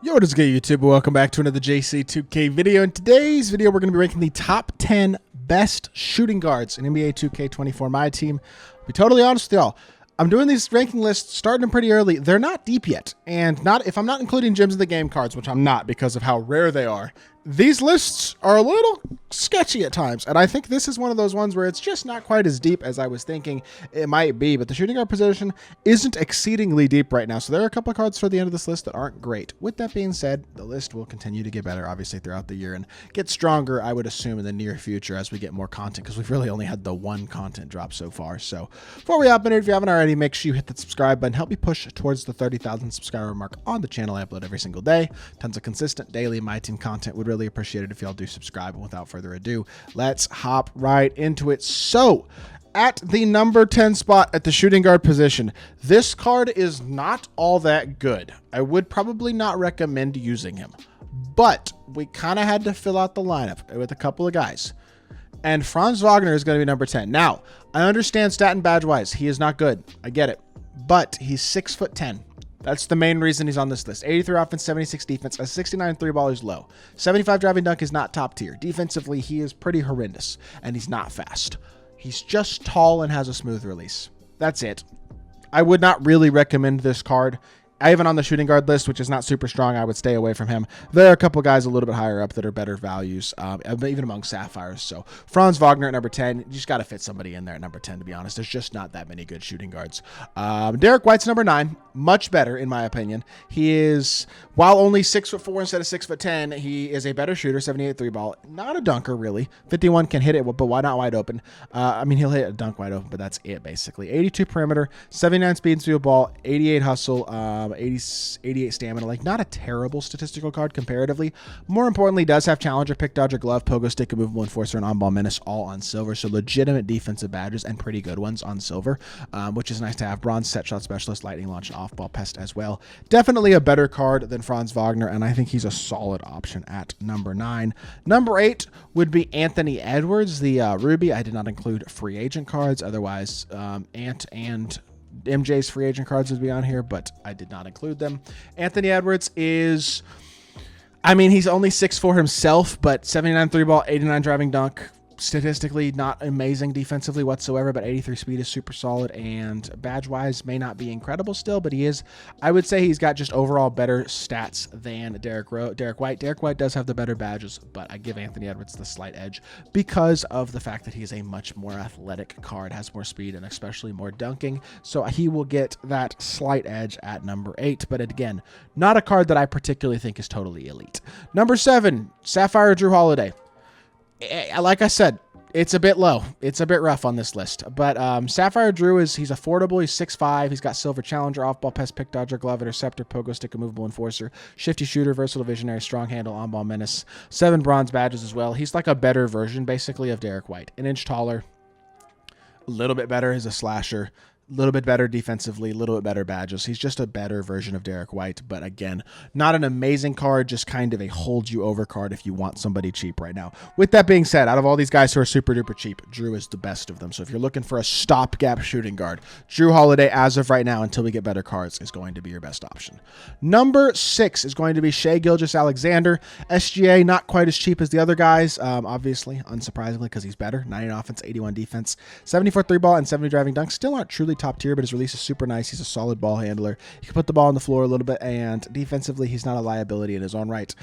Yo, what is good, YouTube? Welcome back to another JC2K video. In today's video, we're going to be ranking the top 10 best shooting guards in NBA 2K24 My Team. I'll be totally honest with y'all. I'm doing these ranking lists starting them pretty early. They're not deep yet. And if I'm not including gems of the game cards, which I'm not because of how rare they are, these lists are a little sketchy at times. And I think this is one of those ones where it's just not quite as deep as I was thinking it might be. But the shooting guard position isn't exceedingly deep right now. So there are a couple of cards for the end of this list that aren't great. With that being said, the list will continue to get better, obviously, throughout the year and get stronger, I would assume, in the near future as we get more content, because we've really only had the one content drop so far. So before we hop in, if you haven't already, make sure you hit that subscribe button. Help me push towards the 30,000 subscriber mark on the channel. I upload every single day. Tons of consistent daily My Team content. Would really appreciate it if y'all do subscribe. And without further ado, let's hop right into it. So at the number 10 spot at the shooting guard position, this card is not all that good. I would probably not recommend using him, but we kind of had to fill out the lineup with a couple of guys. And Franz Wagner is going to be number 10. Now, I understand stat and badge wise, he is not good. I get it, but he's 6'10". That's the main reason he's on this list. 83 offense, 76 defense, a 69 three ball is low. 75 driving dunk is not top tier. Defensively, he is pretty horrendous, and he's not fast. He's just tall and has a smooth release. That's it. I would not really recommend this card. Even on the shooting guard list, which is not super strong, I would stay away from him. There are a couple guys a little bit higher up that are better values, even among Sapphires. So Franz Wagner at number 10, you just got to fit somebody in there at number 10, to be honest. There's just not that many good shooting guards. Derek White's number 9, much better in my opinion. He is, while only 6'4" instead of 6'10", he is a better shooter, 78 three ball. Not a dunker, really. 51 can hit it, but why not wide open? I mean, he'll hit a dunk wide open, but that's it, basically. 82 perimeter, 79 speed and steal ball, 88 hustle, 88 stamina. Like, not a terrible statistical card comparatively. More importantly, does have challenger, pick, dodger, glove, pogo stick, a movable enforcer, and on-ball menace all on silver. So legitimate defensive badges and pretty good ones on silver, which is nice to have. Bronze, set shot specialist, lightning launch, off-ball pest as well. Definitely a better card than Franz Wagner, and I think he's a solid option at number 9. Number 8 would be Anthony Edwards, the Ruby. I did not include free agent cards. Otherwise, Ant and MJ's free agent cards would be on here, but I did not include them. Anthony Edwards is, I mean, he's only 6'4" himself, but 79 three ball, 89 driving dunk. Statistically, not amazing defensively whatsoever, but 83 speed is super solid, and badge-wise may not be incredible still, but he is, I would say he's got just overall better stats than Derek White. Derek White does have the better badges, but I give Anthony Edwards the slight edge because of the fact that he is a much more athletic card, has more speed, and especially more dunking, so he will get that slight edge at number 8, but again, not a card that I particularly think is totally elite. Number 7, Sapphire Drew Holiday. Like I said, it's a bit low. It's a bit rough on this list. But Sapphire Drew he's affordable. He's 6'5". He's got silver challenger, off-ball pest, pick, dodger, glove, interceptor, pogo stick, a movable enforcer, shifty shooter, versatile visionary, strong handle, on-ball menace, 7 bronze badges as well. He's like a better version, basically, of Derek White. An inch taller, a little bit better as a slasher, a little bit better defensively, a little bit better badges. He's just a better version of Derek White, but again, not an amazing card, just kind of a hold you over card if you want somebody cheap right now. With that being said, out of all these guys who are super duper cheap, Drew is the best of them. So if you're looking for a stopgap shooting guard, Drew Holiday, as of right now, until we get better cards, is going to be your best option. Number 6 is going to be Shai Gilgeous-Alexander. SGA, not quite as cheap as the other guys, obviously, unsurprisingly, because he's better. 99 offense, 81 defense, 74 three ball, and 70 driving dunk. Still aren't truly top tier, but his release is super nice. He's a solid ball handler. He can put the ball on the floor a little bit, and defensively, he's not a liability in his own right.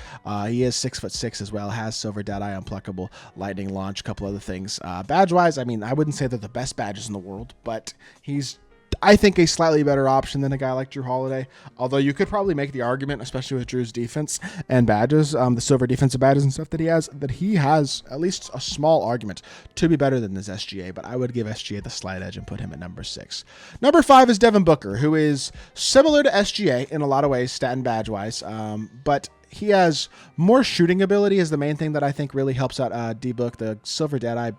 He is 6'6" as well, has silver, deadeye, unpluckable, lightning launch, a couple other things. Badge-wise, I mean, I wouldn't say they're the best badges in the world, but he's, I think, a slightly better option than a guy like Drew Holiday, although you could probably make the argument, especially with Drew's defense and badges, the silver defensive badges and stuff that he has at least a small argument to be better than this SGA, but I would give SGA the slight edge and put him at number 6. Number 5 is Devin Booker, who is similar to SGA in a lot of ways, stat and badge-wise, but he has more shooting ability is the main thing that I think really helps out D-Book. The silver deadeye,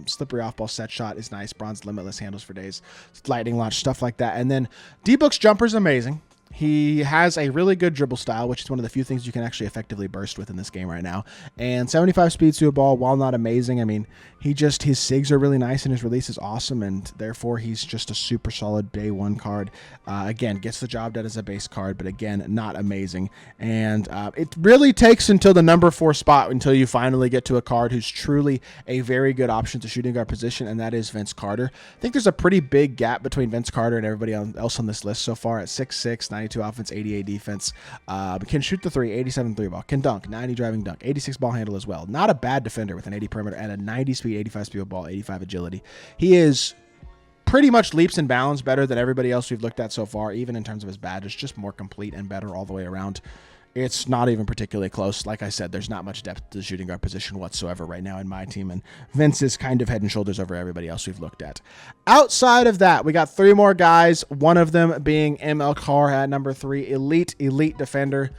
slippery off-ball set shot is nice. Bronze limitless handles for days. Lightning launch, stuff like that. And then D-Book's jumper is amazing. He has a really good dribble style, which is one of the few things you can actually effectively burst with in this game right now. And 75 speeds to a ball, while not amazing, I mean, his SIGs are really nice and his release is awesome, and therefore he's just a super solid day one card. Again, gets the job done as a base card, but again, not amazing. And it really takes until the number 4 spot until you finally get to a card who's truly a very good option to shooting guard position, and that is Vince Carter. I think there's a pretty big gap between Vince Carter and everybody else on this list so far at 6'6", 92 offense, 88 defense. Can shoot the 3, 87 3 ball. Can dunk, 90 driving dunk, 86 ball handle as well. Not a bad defender with an 80 perimeter and a 90 speed, 85 speed of ball, 85 agility. He is pretty much leaps and bounds better than everybody else we've looked at so far, even in terms of his badges, just more complete and better all the way around. It's not even particularly close. Like I said, there's not much depth to the shooting guard position whatsoever right now in my team, and Vince is kind of head and shoulders over everybody else we've looked at. Outside of that, we got 3 more guys, one of them being ML Carr at number 3, elite defender.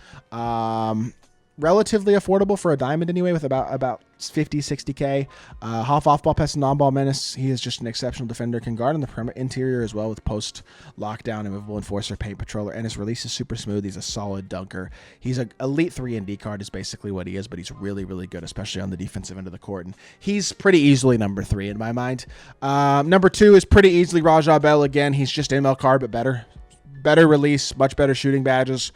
Relatively affordable for a diamond anyway, with about 50, 60K. Off-ball pass and on-ball menace. He is just an exceptional defender. Can guard on the perimeter interior as well with post lockdown, immovable enforcer, paint patroller, and his release is super smooth. He's a solid dunker. He's an elite 3-and-D card is basically what he is, but he's really, really good, especially on the defensive end of the court. And he's pretty easily number 3 in my mind. Number 2 is pretty easily Rajah Bell. Again, he's just ML card, but better. Better release, much better shooting badges.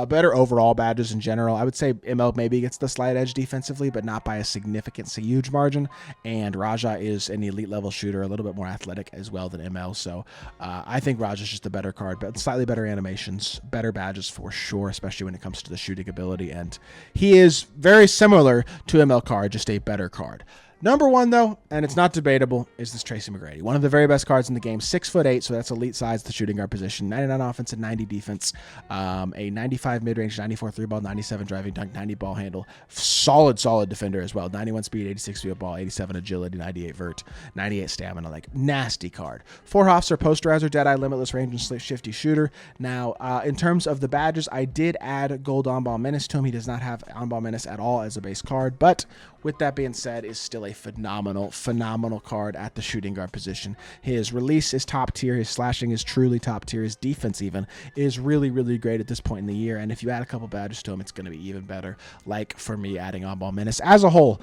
Better overall badges in general. I would say ML maybe gets the slight edge defensively, but not by a significant, huge margin. And Raja is an elite level shooter, a little bit more athletic as well than ML. So I think Raja's just a better card, but slightly better animations, better badges for sure, especially when it comes to the shooting ability. And he is very similar to ML card, just a better card. Number 1, though, and it's not debatable, is this Tracy McGrady. One of the very best cards in the game. 6'8", so that's elite size, the shooting guard position. 99 offense and 90 defense. A 95 mid-range, 94 3-ball, 97 driving dunk, 90 ball handle. Solid defender as well. 91 speed, 86 field ball, 87 agility, 98 vert, 98 stamina. Like, nasty card. 4 officer, posterizer, deadeye, limitless range, and shifty shooter. Now, in terms of the badges, I did add gold on-ball menace to him. He does not have on-ball menace at all as a base card, but with that being said, is still a phenomenal card at the shooting guard position. His release is top tier. His slashing is truly top tier. His defense even is really, really great at this point in the year. And if you add a couple badges to him, it's going to be even better. Like, for me, adding on-ball menace. As a whole,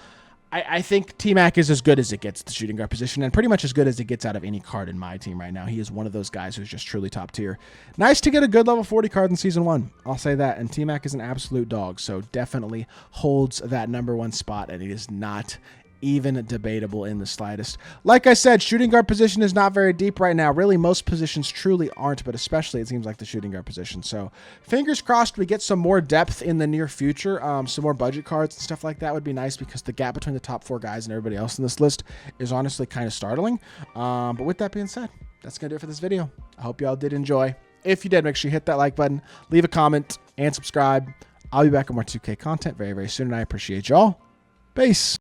I think T-Mac is as good as it gets at the shooting guard position, and pretty much as good as it gets out of any card in my team right now. He is one of those guys who's just truly top tier. Nice to get a good level 40 card in Season 1. I'll say that. And T-Mac is an absolute dog, so definitely holds that number 1 spot, and it is not even debatable in the slightest. Like I said, shooting guard position is not very deep right now. Really, most positions truly aren't, but especially it seems like the shooting guard position. So fingers crossed we get some more depth in the near future. Some more budget cards and stuff like that would be nice, because the gap between the top 4 guys and everybody else in this list is honestly kind of startling. But with that being said, that's going to do it for this video. I hope y'all did enjoy. If you did, make sure you hit that like button, leave a comment, and subscribe. I'll be back with more 2K content very, very soon, and I appreciate y'all. Peace.